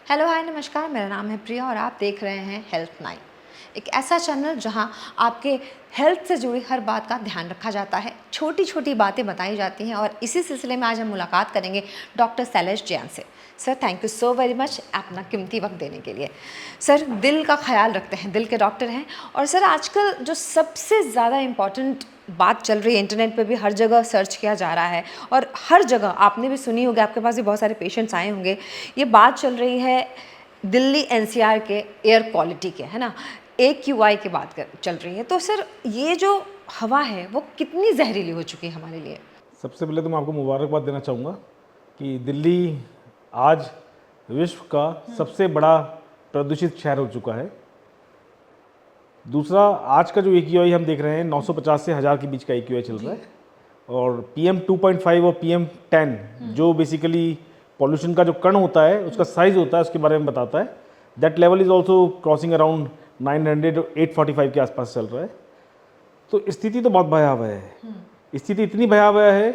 Hello hi नमस्कार, मेरा नाम है प्रिया और आप देख रहे हैं हेल्थ नाइन, एक ऐसा चैनल जहां आपके हेल्थ से जुड़ी हर बात का ध्यान रखा जाता है। छोटी छोटी बातें बताई जाती हैं और इसी सिलसिले में आज हम मुलाकात करेंगे डॉक्टर शैलेश जैन से। Sir thank you so very much अपना कीमती वक्त देने के लिए। सर दिल का ख्याल रखते हैं, दिल के डॉक्टर हैं। और सर आजकल जो सबसे ज़्यादा इम्पॉर्टेंट बात चल रही है, इंटरनेट पे भी हर जगह सर्च किया जा रहा है और हर जगह आपने भी सुनी होगी, आपके पास भी बहुत सारे पेशेंट्स आए होंगे, ये बात चल रही है दिल्ली एनसीआर के एयर क्वालिटी के, है ना, AQI की बात चल रही है। तो सर ये जो हवा है वो कितनी जहरीली हो चुकी है हमारे लिए? सबसे पहले तो मैं आपको मुबारकबाद देना चाहूँगा कि दिल्ली आज विश्व का सबसे बड़ा प्रदूषित शहर हो चुका है। दूसरा, आज का जो AQI हम देख रहे हैं 950 से 1000 के बीच का AQI चल रहा है और PM 2.5 और PM 10 जो बेसिकली पॉल्यूशन का जो कण होता है उसका साइज होता है उसके बारे में बताता है। That level is also crossing around 900 845 के आसपास चल रहा है। तो स्थिति तो बहुत भयावह है। स्थिति इतनी भयावह है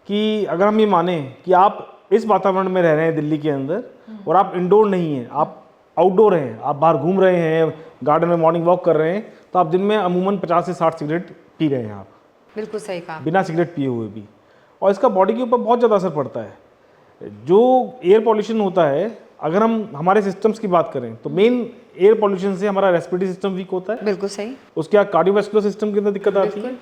कि अगर हम ये माने कि आप इस वातावरण में रह रहे हैं दिल्ली के अंदर और आप इंडोर नहीं हैं, आप आउटडोर हैं, आप बाहर घूम रहे हैं, गार्डन में मॉर्निंग वॉक कर रहे हैं, तो आप दिन में अमूमन 50 से 60 सिगरेट पी रहे हैं आप। बिल्कुल सही कहा। बिना सिगरेट पिए हुए भी। और इसका बॉडी के ऊपर बहुत ज़्यादा असर पड़ता है। जो एयर पॉल्यूशन होता है, अगर हम हमारे सिस्टम्स की बात करें तो मेन एयर पॉल्यूशन से हमारा रेस्पिरेटरी सिस्टम वीक होता है। बिल्कुल सही। उसके बाद कार्डियोवैस्कुलर सिस्टम के अंदर दिक्कत आती है।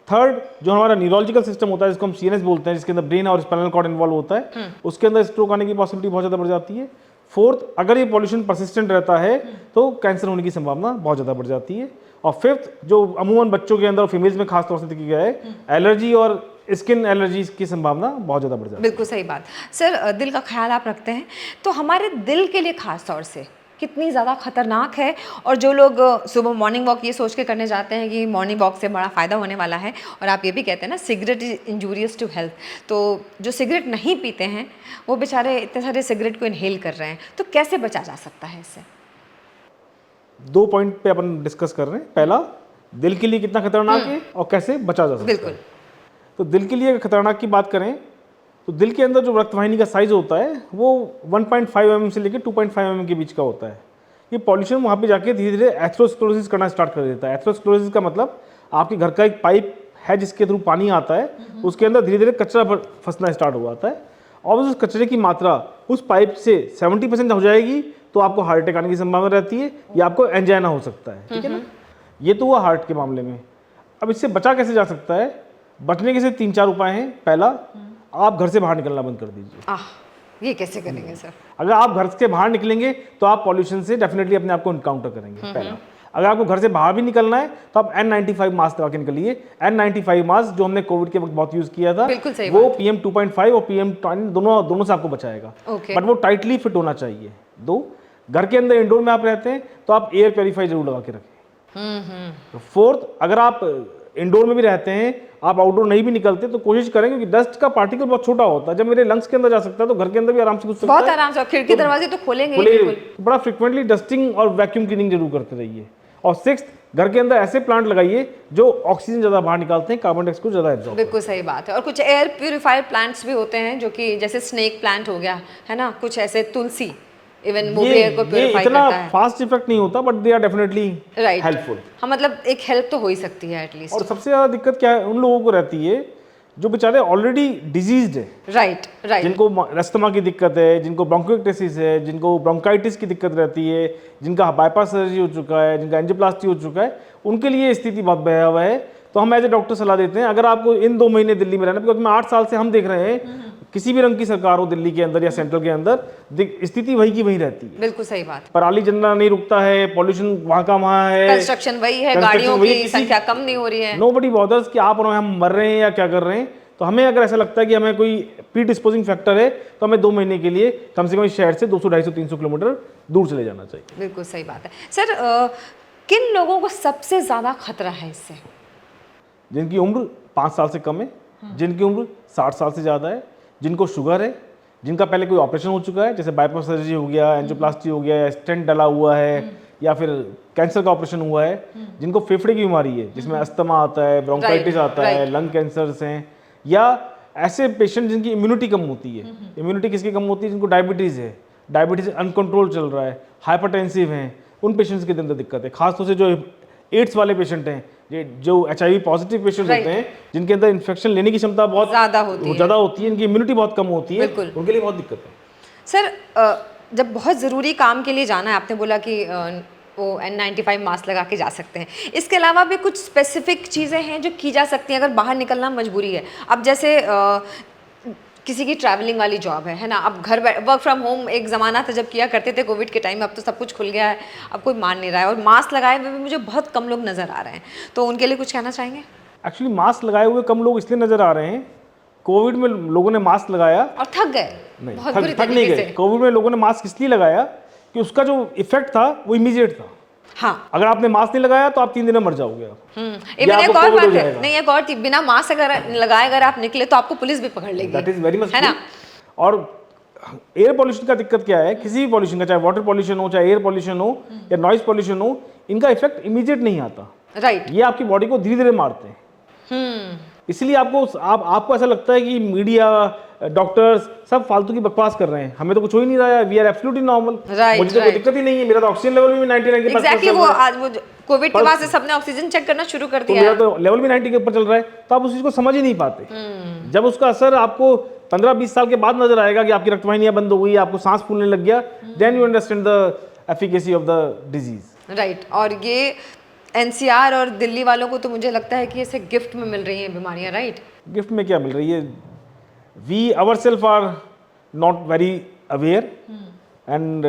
थर्ड, जो हमारा न्यूरोलॉजिकल सिस्टम होता है जिसको हम CNS बोलते हैं, जिसके अंदर ब्रेन और स्पाइनल कॉर्ड इन्वॉल्व होता है, उसके अंदर स्ट्रोक आने की पॉसिबिलिटी बहुत ज़्यादा बढ़ जाती है। फोर्थ, अगर ये पॉल्यूशन परसिस्टेंट रहता है तो कैंसर होने की संभावना बहुत ज़्यादा बढ़ जाती है। और फिफ्थ, जो अमूमन बच्चों के अंदर और फीमेल्स में खास तौर से देखा गया है, एलर्जी और स्किन एलर्जी की संभावना बहुत ज़्यादा बढ़ जाती है। बिल्कुल सही बात। सर दिल का ख्याल आप रखते हैं, तो हमारे दिल के लिए खास तौर से कितनी ज़्यादा खतरनाक है? और जो लोग सुबह मॉर्निंग वॉक ये सोच के करने जाते हैं कि मॉर्निंग वॉक से बड़ा फ़ायदा होने वाला है, और आप ये भी कहते हैं ना cigarette is injurious to health, तो जो सिगरेट नहीं पीते हैं वो बेचारे इतने सारे सिगरेट को इनहेल कर रहे हैं, तो कैसे बचा जा सकता है इससे? 2 पॉइंट पे अपन डिस्कस कर रहे हैं। पहला, दिल के लिए कितना खतरनाक है और कैसे बचा जा सकता बिल्कुल। है। तो दिल के लिए अगर खतरनाक की बात करें तो दिल के अंदर जो रक्तवाहिनी का साइज होता है वो 1.5 mm से लेकर 2.5 mm के बीच का होता है। ये पॉल्यूशन वहाँ पे जाके धीरे धीरे एथेरोस्क्लेरोसिस करना स्टार्ट कर देता है। एथेरोस्क्लेरोसिस का मतलब आपके घर का एक पाइप है जिसके थ्रू पानी आता है, उसके अंदर धीरे धीरे कचरा फंसना स्टार्ट हो जाता है और उस कचरे की मात्रा उस पाइप से 70% हो जाएगी तो आपको हार्ट अटैक आने की संभावना रहती है या आपको एंजाइना हो सकता है। ठीक है ना, ये तो हुआ हार्ट के मामले में। अब इससे बचा कैसे जा सकता है? बचने के से 3-4 उपाय हैं। पहला, आप घर से बाहर निकलना बंद कर दीजिए। ये कैसे करेंगे सर? अगर आप घर से बाहर निकलेंगे तो आप पॉल्यूशन से डेफिनेटली अपने आप को इनकाउंटर करेंगे। पहला, अगर आपको घर से बाहर भी निकलना है तो आप N95 मास्क लगा के निकलिए। N95 मास्क जो हमने कोविड के वक्त बहुत यूज किया था, वो PM 2.5 और PM 10 दोनों से आपको बचाएगा। बट वो टाइटली फिट होना चाहिए। 2, घर के अंदर इंडोर में आप रहते हैं तो आप एयर प्योरीफायर जरूर लगा के रखें। 4th, अगर आप इंडोर में भी रहते हैं, आप आउटडोर नहीं भी निकलते तो कोशिश करें, क्योंकि डस्ट का पार्टिकल बहुत छोटा होता है। जब मेरे लंग्स के अंदर जा सकता है तो घर के अंदर भी आराम से घुस सकता है। बहुत आराम से, खिड़की दरवाजे तो खोलेंगे ही बिल्कुल। बड़ा फ्रिक्वेंटली डस्टिंग और वैक्यूम क्लीनिंग जरूर करते रहिए। और 6th, घर के अंदर ऐसे प्लांट लगाइए जो ऑक्सीजन ज्यादा बाहर निकालते हैं, कार्बन डाइऑक्साइड को ज्यादा एब्जॉर्ब। बिल्कुल सही बात है। और कुछ एयर प्यूरिफायर प्लांट्स भी होते हैं जो कि जैसे स्नेक प्लांट हो गया, है ना, कुछ ऐसे तुलसी, इवन वो भी एयर को प्यूरिफाई करता है। इतना फास्ट इफेक्ट नहीं होता but they are definitely helpful. हाँ, मतलब एक हेल्प तो हो ही सकती है एटलीस्ट। और सबसे ज्यादा दिक्कत क्या है, उन लोगों को रहती है जो बेचारे ऑलरेडी डिजीज्ड है। राइट। जिनको अस्थमा की दिक्कत है, जिनको ब्रोंकोइक्टेसिस है, जिनको ब्रोंकाइटिस की दिक्कत रहती है, जिनका बाईपास सर्जरी हो चुका है, जिनका एंजियोप्लास्टी हो चुका है, उनके लिए स्थिति बहुत भयावह है। तो हम एज ए डॉक्टर सलाह देते हैं, अगर आपको इन 2 महीने दिल्ली में रहना, बिकॉज मैं 8 साल से हम देख रहे हैं किसी भी रंग की सरकार हो दिल्ली के अंदर या सेंट्रल के अंदर, स्थिति वही की वही रहती है। बिल्कुल सही बात। पराली जलना नहीं रुकता है, पॉल्यूशन वहाँ का वहाँ है, कंस्ट्रक्शन वही है, गाड़ियों की संख्या कम नहीं हो रही है। नोबडी बॉदर्स कि आप और हम मर रहे हैं या क्या कर रहे हैं। तो हमें अगर ऐसा लगता है कि हमें कोई प्री डिस्पोजिंग फैक्टर है तो हमें 2 महीने के लिए कम से कम इस शहर से 200, 250, 300 किलोमीटर दूर चले जाना चाहिए। बिल्कुल सही बात है। सर किन लोगों को सबसे ज्यादा खतरा है इससे? जिनकी उम्र 5 साल से कम है, जिनकी उम्र 60 साल से ज़्यादा है, जिनको शुगर है, जिनका पहले कोई ऑपरेशन हो चुका है, जैसे बाईपास सर्जरी हो गया, एंजियोप्लास्टी हो गया, या स्टेंट डला हुआ है, या फिर कैंसर का ऑपरेशन हुआ है, जिनको फेफड़े की बीमारी है जिसमें अस्थमा आता है, ब्रोंकाइटिस आता है, लंग कैंसर्स हैं, या ऐसे पेशेंट जिनकी इम्यूनिटी कम होती है। इम्यूनिटी किसकी कम होती है? जिनको डायबिटीज़ है, डायबिटीज अनकंट्रोल चल रहा है, हाइपरटेंसिव हैं, उन पेशेंट्स के अंदर दिक्कत है। खासतौर से जो एड्स वाले पेशेंट हैं, जो HIV पॉजिटिव पेशेंट होते हैं, जिनके अंदर इन्फेक्शन लेने की क्षमता बहुत ज़्यादा होती है, इनकी इम्यूनिटी बहुत कम होती है, बिल्कुल। उनके लिए बहुत दिक्कत है। सर जब बहुत ज़रूरी काम के लिए जाना है, आपने बोला कि वो N95 मास्क लगा के जा सकते हैं, इसके अलावा भी कुछ स्पेसिफिक चीज़ें हैं जो की जा सकती हैं अगर बाहर निकलना मजबूरी है? अब जैसे किसी की ट्रैवलिंग वाली जॉब है ना, अब घर वर्क फ्रॉम होम एक ज़माना था जब किया करते थे कोविड के टाइम, अब तो सब कुछ खुल गया है, अब कोई मान नहीं रहा है, और मास्क लगाए हुए भी मुझे बहुत कम लोग नज़र आ रहे हैं, तो उनके लिए कुछ कहना चाहेंगे? एक्चुअली मास्क लगाए हुए कम लोग इसलिए नज़र आ रहे हैं, कोविड में लोगों ने मास्क लगाया और थक गए, बहुत बुरी थक नहीं तरीके गए। से। कोविड में लोगों ने मास्क इसलिए लगाया कि उसका जो इफेक्ट था वो इमीडिएट था। हाँ, अगर आपने मास्क नहीं लगाया तो आप 3 दिन में मर जाओगे आप। इवन या एक आपको और COVID बात हो है, जाएगा। नहीं एक और थी, बिना मास्क अगर लगाए अगर आप निकले तो आपको पुलिस भी पकड़ लेगी, दैट इज वेरी मच है ना? और एयर पॉल्यूशन का दिक्कत क्या है, किसी भी पॉल्यूशन का, चाहे वाटर पॉल्यूशन हो, चाहे एयर पॉल्यूशन हो या नॉइज पॉल्यूशन हो, इनका इफेक्ट इमीडिएट नहीं आता। राइट। ये आपकी बॉडी को धीरे धीरे मारते हैं। इसलिए आपको ऐसा लगता है कि मीडिया, डॉक्टर्स सब फालतू की बकवास कर रहे हैं, हमें तो कुछ हो ही नहीं रहा है, वी आर एब्सोल्युटली नॉर्मल, मुझे तो कोई दिक्कत ही नहीं है, मेरा तो ऑक्सीजन लेवल भी 90 के पास एग्जैक्टली, वो आज वो कोविड के बाद से सबने ऑक्सीजन चेक करना शुरू कर तो दिया मेरा है। तो लेवल भी 90 के ऊपर चल रहा है, तो आप उस चीज को समझ ही नहीं पाते। जब उसका असर आपको 15-20 साल के बाद नजर आएगा कि आपकी रक्तवाहिनियां बंद हो गई, आपको सांस फूलने लग गया, then you understand the efficacy of the disease. Right. और ये NCR और दिल्ली वालों को तो मुझे लगता है कि ऐसे गिफ्ट में मिल रही हैं बीमारियां, राइट? गिफ्ट में क्या मिल रही है? We our self are not very aware, and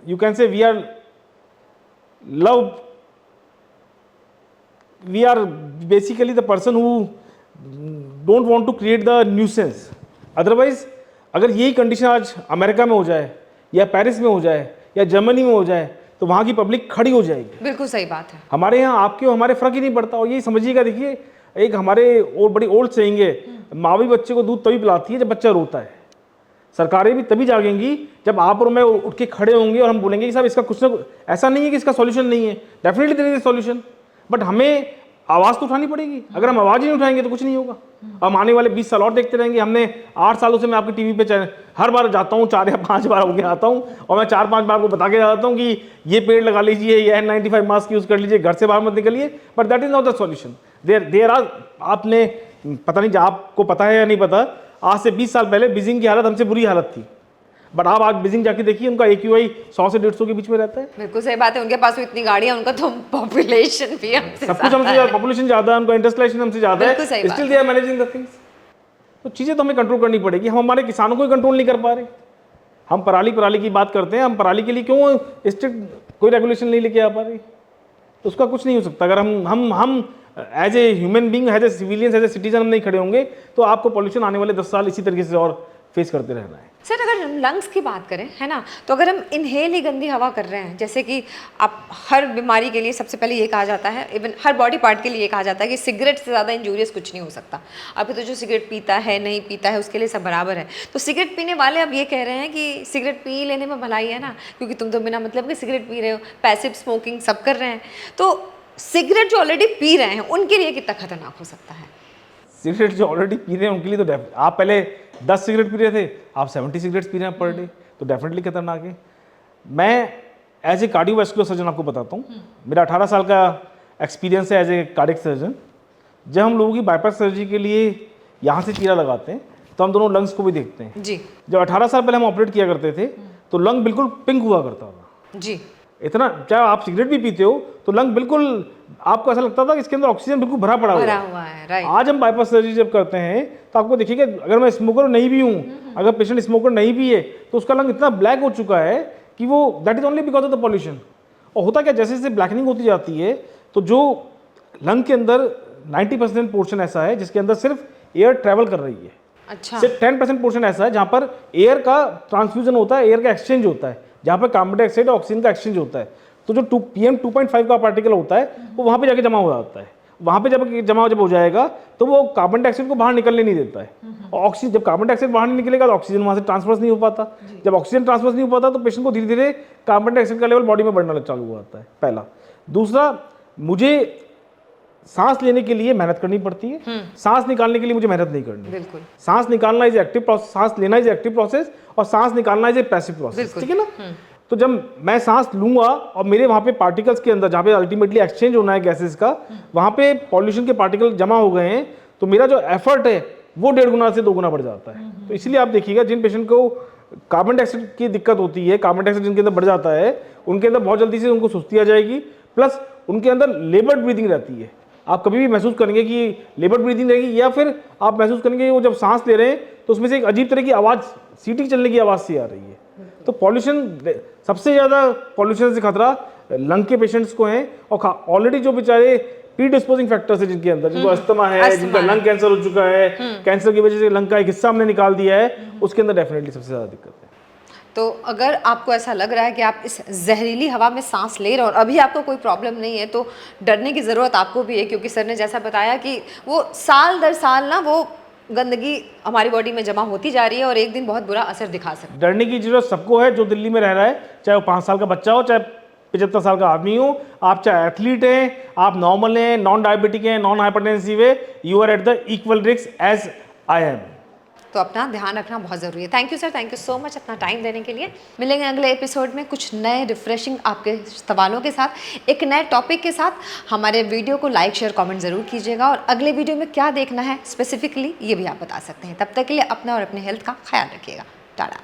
you can say we are basically the person who don't want to create the nuisance. Otherwise अगर यही कंडीशन आज अमेरिका में हो जाए या पेरिस में हो जाए या जर्मनी में हो जाए तो वहाँ की पब्लिक खड़ी हो जाएगी। बिल्कुल सही बात है। हमारे यहाँ आपके और हमारे फर्क ही नहीं पड़ता। और यही समझिएगा, देखिए एक हमारे और बड़ी ओल्ड सेइंग है, माँ भी बच्चे को दूध तभी पिलाती है जब बच्चा रोता है। सरकारें भी तभी जागेंगी जब आप और मैं उठ के खड़े होंगे और हम बोलेंगे कि साहब इसका कुछ ना, ऐसा नहीं है कि इसका सॉल्यूशन नहीं है, definitely there is solution, but हमें आवाज़ तो उठानी पड़ेगी। अगर हम आवाज़ ही नहीं उठाएंगे तो कुछ नहीं होगा। हम आने वाले 20 साल और देखते रहेंगे। हमने 8 सालों से मैं आपकी टीवी पे हर बार जाता हूँ, 4 या 5 बार हो गया आता हूँ और मैं 4-5 बार को बता के जाता हूँ कि ये पेड़ लगा लीजिए, ये N95 मास्क यूज़ कर लीजिए, घर से बाहर मत निकलिए, but that is not the solution. There are, आपने पता नहीं, आपको पता है या नहीं पता, आज से 20 साल पहले बीजिंग की हालत हमसे बुरी हालत थी, बट आप आज बीजिंग जाके देखिए, उनका AQI 100 से 150 के बीच में रहता है। बिल्कुल सही बात है, उनके पास तो इतनी गाड़ियां, उनका तो पॉपुलेशन भी हमसे सब कुछ हमसे ज़्यादा, पॉपुलेशन ज़्यादा है, उनका इंडस्ट्रियलाइजेशन हमसे ज़्यादा बिल्कुल सही है, बात still they are managing the things. तो चीज़ें तो हमें कंट्रोल करनी पड़ेगी। हम हमारे किसानों को ही कंट्रोल नहीं कर पा रहे। हम पराली की बात करते हैं, हम पराली के लिए क्यों स्ट्रिक्ट कोई रेगुलेशन नहीं लेके आ पा रहे? तो उसका कुछ नहीं हो सकता। अगर हम as a human being, as a civilian, as a citizen हम नहीं खड़े होंगे तो आपको पॉल्यूशन आने वाले 10 साल इसी तरीके से और फेस करते रहना है। सर अगर हम लंग्स की बात करें, है ना, तो अगर हम इनहेल ही गंदी हवा कर रहे हैं, जैसे कि आप हर बीमारी के लिए सबसे पहले ये कहा जाता है, इवन हर बॉडी पार्ट के लिए ये कहा जाता है कि सिगरेट से ज़्यादा इंजूरियस कुछ नहीं हो सकता। अभी तो जो सिगरेट पीता है, नहीं पीता है, उसके लिए सब बराबर है। तो सिगरेट पीने वाले अब ये कह रहे हैं कि सिगरेट पी लेने में भलाई है ना, क्योंकि तुम तो बिना मतलब के सिगरेट पी रहे हो, पैसिव स्मोकिंग सब कर रहे हैं। तो सिगरेट जो ऑलरेडी पी रहे हैं उनके लिए कितना खतरनाक हो सकता है? सिगरेट जो ऑलरेडी पी रहे हैं उनके लिए तो आप पहले 10 सिगरेट पी रहे थे, आप 70 सिगरेट्स पी रहे हैं पर डे, तो डेफिनेटली खतरनाक है। मैं एज ए कार्डियोवैस्कुलर सर्जन आपको बताता हूँ, मेरा 18 साल का एक्सपीरियंस है एज ए कार्डियक सर्जन। जब हम लोगों की बाईपास सर्जरी के लिए यहाँ से चीरा लगाते हैं तो हम दोनों लंग्स को भी देखते हैं जी। जब 18 साल पहले हम ऑपरेट किया करते थे तो लंग बिल्कुल पिंक हुआ करता था जी। इतना, चाहे आप सिगरेट भी पीते हो तो लंग बिल्कुल, आपको ऐसा लगता था कि इसके अंदर ऑक्सीजन बिल्कुल भरा पड़ा हुआ है। राइट। आज हम बाईपास सर्जरी जब करते हैं तो आपको देखिए कि अगर मैं स्मोकर नहीं भी हूँ, अगर पेशेंट स्मोकर नहीं भी है तो उसका लंग इतना ब्लैक हो चुका है कि वो, that is only because of the pollution. और होता क्या, जैसे जैसे ब्लैकनिंग होती जाती है तो जो लंग के अंदर 90% पोर्शन ऐसा है जिसके अंदर सिर्फ एयर ट्रैवल कर रही है। अच्छा। सिर्फ 10% पोर्शन ऐसा है जहाँ पर एयर का ट्रांसफ्यूजन होता है, एयर का एक्सचेंज होता है, जहाँ पर कार्बन डाइऑक्साइड और ऑक्सीजन का एक्सचेंज होता है। तो जो PM 2.5 का पार्टिकल होता है वो वहाँ पे जाके जमा हो जाता है। वहाँ पे जब हो जाएगा तो वो कार्बन डाइऑक्साइड को बाहर निकलने नहीं देता है। और ऑक्सीजन, जब कार्बन डाइऑक्साइड बाहर नहीं निकलेगा तो ऑक्सीजन वहाँ से ट्रांसफर नहीं हो पाता। जब ऑक्सीजन ट्रांसफर नहीं हो पाता तो पेशेंट को धीरे धीरे कार्बन डाइऑक्साइड का लेवल बॉडी में बढ़ना चालू हो जाता है, पहला। दूसरा, मुझे सांस लेने के लिए मेहनत करनी पड़ती है, सांस निकालने के लिए मुझे मेहनत नहीं करनी। बिल्कुल। सांस निकालना इज एक्टिव प्रोसेस, सांस लेना इज एक्टिव प्रोसेस और सांस निकालना इज ए पैसिव प्रोसेस, ठीक है ना। तो जब मैं सांस लूंगा और मेरे वहाँ पे पार्टिकल्स के अंदर जहाँ पे अल्टीमेटली एक्सचेंज होना है गैसेस का, वहाँ पे पॉल्यूशन के पार्टिकल जमा हो गए हैं, तो मेरा जो एफर्ट है वो 1.5 गुना से 2 गुना बढ़ जाता है। तो इसलिए आप देखिएगा जिन पेशेंट को कार्बन डाइऑक्साइड की दिक्कत होती है, कार्बन डाइऑक्साइड जिनके अंदर बढ़ जाता है, उनके अंदर बहुत जल्दी से उनको सुस्ती आ जाएगी, प्लस उनके अंदर लेबर्ड ब्रीदिंग रहती है। आप कभी भी महसूस करेंगे कि लेबर्ड ब्रीदिंग रहेगी, या फिर आप महसूस करेंगे कि वो जब सांस ले रहे हैं तो उसमें से एक अजीब तरह की आवाज़, सीटी चलने की आवाज़ सी आ रही है। तो पॉल्यूशन, सबसे ज़्यादा पॉल्यूशन से खतरा लंग के पेशेंट्स को है, और ऑलरेडी जो बेचारे प्रीडिस्पोजिंग फैक्टर्स है जिनके अंदर, जिनको अस्थमा है, जिनका लंग कैंसर हो चुका है, कैंसर की वजह से लंग का एक हिस्सा हमने निकाल दिया है, उसके अंदर डेफिनेटली सबसे ज़्यादा दिक्कत है। तो अगर आपको ऐसा लग रहा है कि आप इस जहरीली हवा में सांस ले रहे हो और अभी आपको कोई प्रॉब्लम नहीं है, तो डरने की ज़रूरत आपको भी है, क्योंकि सर ने जैसा बताया कि वो साल दर साल ना वो गंदगी हमारी बॉडी में जमा होती जा रही है और एक दिन बहुत बुरा असर दिखा सकती है। डरने की जरूरत सबको है जो दिल्ली में रह रहा है, चाहे वो 5 साल का बच्चा हो, चाहे 75 साल का आदमी हो, आप चाहे एथलीट हैं, आप नॉर्मल हैं, नॉन डायबिटिक हैं, नॉन हाइपरटेंसिव है, you are at the equal risk as I am. तो अपना ध्यान रखना बहुत ज़रूरी है। Thank you sir, thank you so much अपना टाइम देने के लिए। मिलेंगे अगले एपिसोड में कुछ नए रिफ्रेशिंग आपके सवालों के साथ, एक नए टॉपिक के साथ। हमारे वीडियो को लाइक शेयर कमेंट ज़रूर कीजिएगा, और अगले वीडियो में क्या देखना है स्पेसिफिकली ये भी आप बता सकते हैं। तब तक के लिए अपना और अपने हेल्थ का ख्याल रखिएगा। टाटा।